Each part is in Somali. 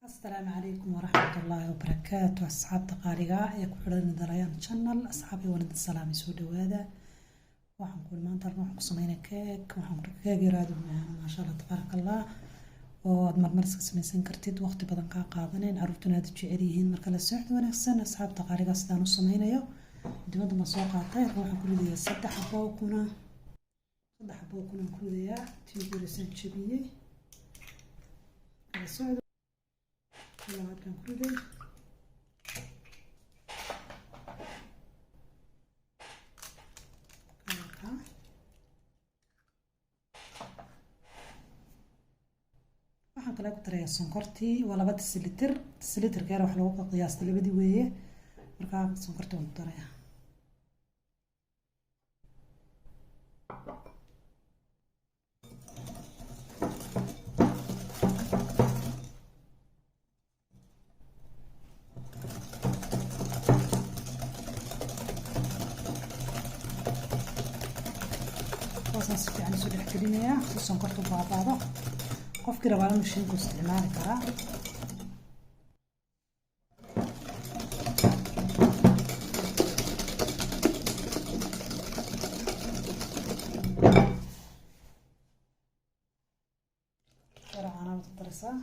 السلام عليكم ورحمة الله وبركاته. أصحاب تقاريغا يا كحولنا دريان channel أصحابي ولد السلام يسودوا هذا waxaan ku maanta waxaan ku sameynaa cake waxaan ku keegiraadu ma sha Allah tabaaraka Allah oo aad marmar iska sameysan kartid waqti badan ka qaadaneen carruurtuna aad jecel yihiin marka la socdo wanaagsan asxaab taqariga sidaan u sameynayo dibadda ma soo qaatay waxaan ku ridayaa 3 xabo kuna ku ridayaa tiigirisan jabiyay la socdo waxaan ku riday waxaan kala ku tarayaa sonkortii waa 2 silitr gaar wax lagu qiyaastay labadii weeye marka sonkorta waan ku tarayaa wasaas fiican soo dhex gelinayaa si sonkortu baabado qofkii rabaa inuu shaygu isticmaali karaa caanaha ku daraysaa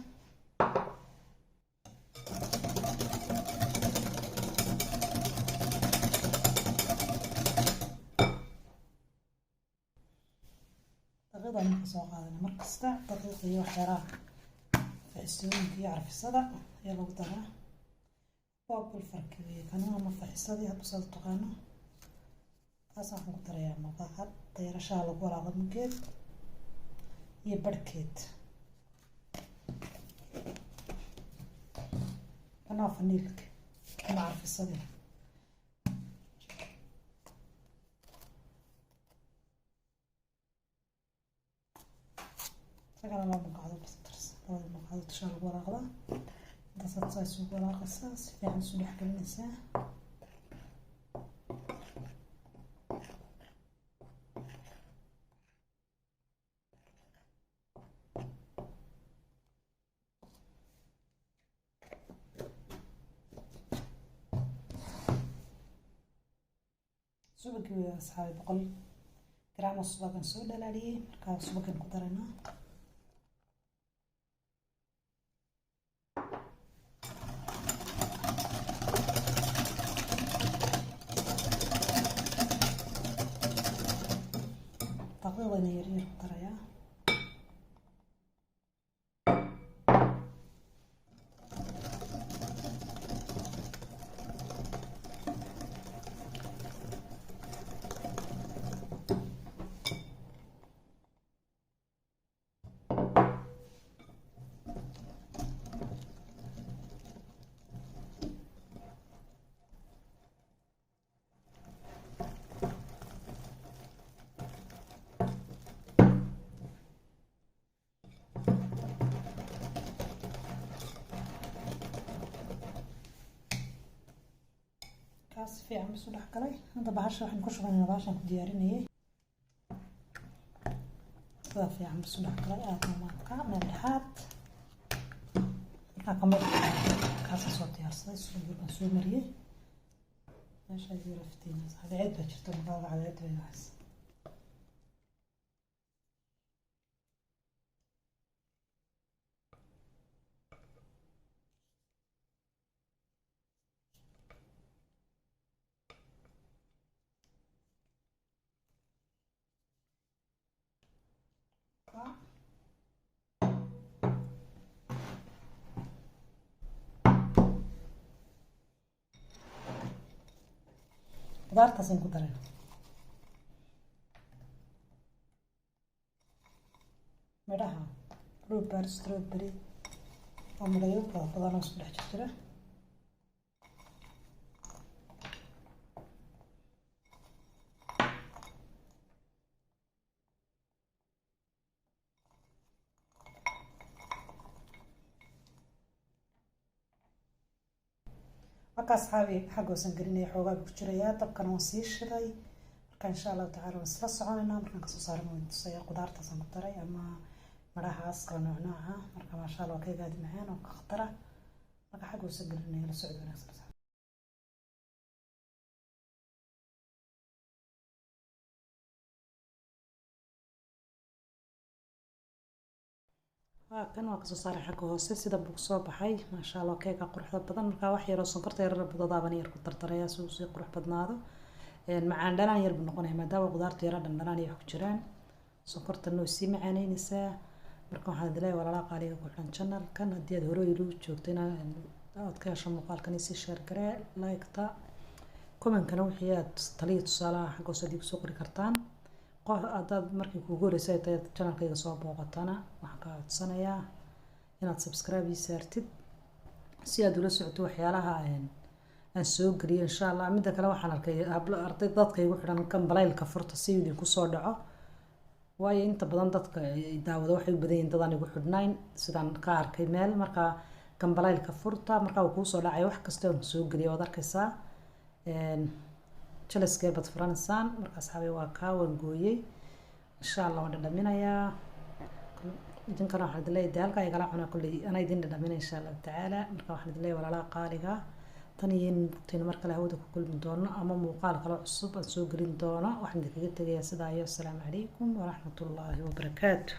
daqiiqda marka soo qaadana markasta daqiiq iyo waxyaalaha faa'iidooyinka iyo carfisada ayaa lagu daraa waa kul farqi weeye kanuna ma faa'iidadii hadda soo taqaano taas waxaan ku darayaa maqaad dayarashaha lagu walaaqo mugeed iyo barkeed kana faniilka ama carfisadii كلام ما مقعد بس ترس هذا مقعد تشال وراغلا بس تصايس وراغ قصاص في عن سلح كالنساء سوبك يا أصحابي بقول جرام الصباح نسود عليه مركب الصباح نقدرنا تقريبا يرير قرية كاس في عم بسودح كلاي هذا بعرش راح نكش غني بعرش دياريني هذا في عم بسودح كلاي ما تقع ملحات كمل كاس صوت يرصي سوق سوق مريه ايش هذي رفتين هذا عيد بجرت مقاطع على عيد بس خضار تصين كدرين مدحها بلوبر ستروبري ومدايو خضار نص بدح جرتره markaas xaabi xagoosan gelinay xoogaa ku jiraya dabkan waan sii shiday marka insha Allah taala waan isla soconaynaa markaan ka soo saarno tusaya qudaarta san ku daray ama marahaas kala nooc marka ma sha Allah keega aad macaan oo ka khatara marka xagga hoose gelinaya la socod wanaagsan. kan waa kasoo saaray xagga hoose sida buu soo baxay maasha Allah keega quruxda badan marka wax yar oo sonkorta yar badadaaban yar ku tartaraya si uu si qurux badnaado macaan dhanaan yar buu noqonayaa maadaama qudaarta yar dhanaan ay ku jiraan sonkorta noo si macaanaysaa marka waxaan dilaay walaalaha qaaliga ku xiran channel-kan haddii aad hore ilu joogtayna aad ka hesho muuqaalkan si share garee like-ta comment-kana wixii aad taliyo tusaalaha xagga hoose aad soo qori kartaan qof aad markii kuugu horeysay tahay channel-kayga soo booqatana waxaan ka codsanayaa inaad subscribe ii saartid si aad ula socoto waxyaalaha aan soo geliyo insha Allah midda kale waxaan arkay arday dadkaygu xiran kan balaylka furta si idin ku soo dhaco waayo inta badan dadka daawada waxay u badan yihiin dad aan igu xidhnayn sidaan ka arkay meel marka kan balaylka furta marka uu ku soo dhacay wax kasta oo soo geliyo waad arkaysaa jalaskee bad furansaan marka asxaabay waa ka wangooyay insha Allah waan dhadhaminayaa idin kana waxaan dileeyahay daalka ay kala cunaa kulli ana idin dhadhaminay insha Allah taala marka waxaan dileeyahay walaalaha qaaliga tan iyo mar kale hawada ku kulmi doono ama muuqaal kale cusub aan soo gelin doono waxaan idinkaga tagayaa sidaa iyo assalaamu calaykum wa rahmatullaahi wa barakaatuh.